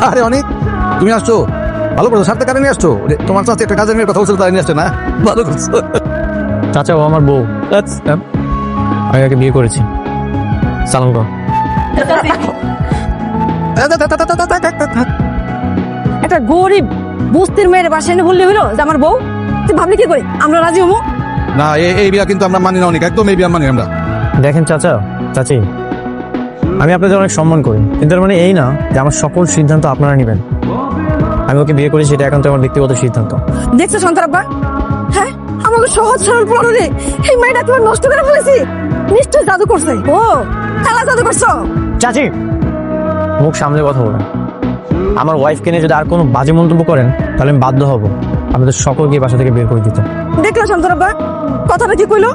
আরে অনেক তুমি আসছো, ভালো করছো, সাথে কারণে আসছো। তোমার সাথে একটা কাজের মেয়ের কথা বলছিল, তাই নিয়ে আসছে না? ভালো করছো। চাচা ও আমার বউ, আমি ওকে বিয়ে করেছি। সালাম কর। একটা গরিব বস্তির মেয়ের বাসায় এনে বললে হলো যে আমার বউ, তুই ভাবলি কি করে আমরা রাজি হবো? না, এই বিয়া কিন্তু আমরা মানি না অনেক, একদম এই বিয়া মানি আমরা। দেখেন চাচা চাচি, আমি আপনাদের অনেক সম্মান করি, কিন্তু এর মানে এই না যে আমার সকল সিদ্ধান্ত আপনারা নেবেন। আমি ওকে বিয়ে করি, সেটা একান্ত আমার ব্যক্তিগত সিদ্ধান্ত। দেখছো সন্তারাব্বা, হ্যাঁ আমাকে সহজ সরল পড়ে এই মেয়েটা তোমার নষ্ট করে ফেলেছি। নিশ্চয় জাদু করছে। ও খেলা জাদু করছো? চাচি মুখ সামনে কথা বলেন। আমার ওয়াইফকে নিয়ে যদি আর কোনো বাজে মন্তব্য করেন তাহলে আমি বাধ্য হব আমাদের সকলকে বাসা থেকে বের করে দিতে। দেখলো সন্তারাব্বা কথাটা কি কইলো?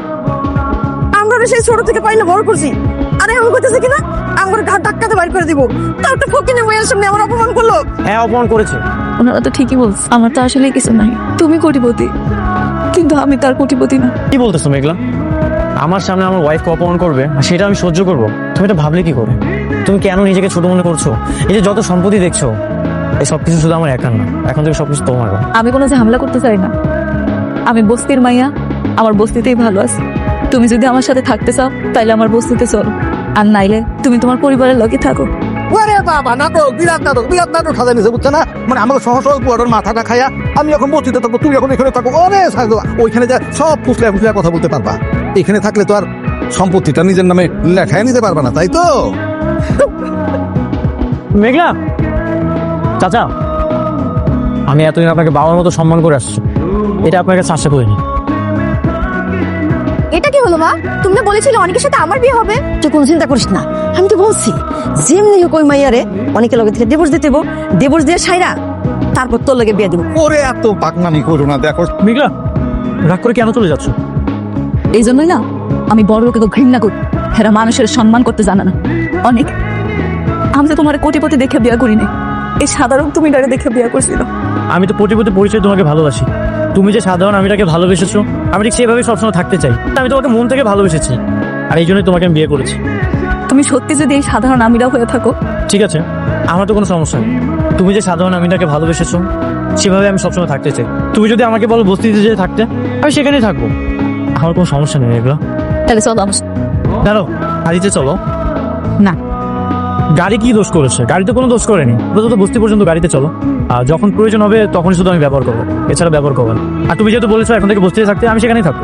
আমরা সেই ছোট থেকে পাই না বড় করছি, আরে আমি কইতেছি কিনা আমার ঘাট ধাক্কাতে বাইর করে দিব। তার একটা ফকিনে মেয়ের সামনে আমার অপমান করলো। হ্যাঁ অপমান করেছে। ওনারা তো ঠিকই বলছে, আমার তো আসলে কিছু নাই। তুমি কোটিপতি, কিন্তু আমি তার কোটিপতি না। কি বলতেছো মেঘলা? আমার সামনে আমার ওয়াইফকে অপমান করবে আর সেটা আমি সহ্য করব? তুমি এটা ভাবলে কি করে? তুমি কেন নিজেকে ছোট মনে করছো? এই যে যত সম্পত্তি দেখছো, এই সবকিছু শুধু আমার একার না, এখন থেকে সবকিছু তোমার। আমি কোনো ঝামেলা করতে চাই না। আমি বস্তির মাইয়া, আমার বস্তিতেই ভালো আছে। তুমি যদি আমার সাথে থাকতে চাও তাইলে আমার বস্তিতে চলো, আর নাইলে তুমি তোমার পরিবারের লগে থাকো। ওরে বাবা, নাটক, বিরাট নাটক সাজাই নিছে, বুঝছো না? মানে আমাকে সহজ সহজ পুয়াটোর মাথাটা খাইয়া আমি এখন বসিতে থাকবো, তুমি এখন এখানে থাকো। ওরে ওইখানে যা সব ফুসলে ফুসলে কথা বলতে পারবা। এখানে থাকলে তো আর সম্পত্তিটা নিজের নামে লেখায় নিতে পারবা না, তাই তো? মেঘলা চাচা, আমি এতদিন আপনাকে বাবার মতো সম্মান করে আসছি, এটা আপনার কাছে আশা করিনি। এটা কি হলো মা? তুমি না বলেছিলে অনেকের সাথে আমার বিয়ে হবে? তুই কোনো চিন্তা করিস না, আমি তো বলছি যেমনি হোক ওই মাইয়ারে অনেকের লগে থেকে ডিভোর্স দিতে দেবো, ডিভোর্স দিয়ে সাইরা তারপর তোর লগে বিয়ে দিব। ওরে এত পাকনামি করো না, দেখো। মেঘলা রাগ করে কেন চলে যাচ্ছ? এই জন্যই না আমি বড় লোকে তো ঘৃণা করি, এরা মানুষের সম্মান করতে জানে না। অনেক আমি তো তোমার কোটিপতি দেখে বিয়ে করিনি, এই সাধারণ তুমি ডারে দেখে বিয়ে করছিল। আমি তো প্রতিপতি পরিচয় তোমাকে ভালোবাসি, তুমি যে সাধারণ আমিটাকে ভালোবেসেছো, আমি ঠিক সেভাবে সবসময় থাকতে চাই। আমি তোমাকে মন থেকে ভালোবেসেছি, আর এই জন্যই তোমাকে আমি বিয়ে করেছি। তুমি সত্যি যদি এই সাধারণ আমিরা হয়ে থাকো, ঠিক আছে, আমার তো কোনো সমস্যা নেই। তুমি যে সাধারণ আমিটাকে ভালোবেসেছো, সেভাবে আমি সবসময় থাকতে চাই। তুমি যদি আমাকে বলো বস্তিতে যে থাকতে, আমি সেখানেই থাকবো, আমার কোনো সমস্যা নেই। এগুলো তাহলে চলো আমার সাথে। চলো গাড়িতে চলো। না, গাড়ি কি দোষ করেছে? গাড়িতে কোনো দোষ করেনি, তো বস্তি পর্যন্ত গাড়িতে চলো, আর যখন প্রয়োজন হবে তখন শুধু আমি ব্যবহার করবো, এছাড়া ব্যবহার করবো না। আর তুমি যেহেতু বলেছো এখন থেকে বস্তিতে থাকতে, আমি সেখানেই থাকবো।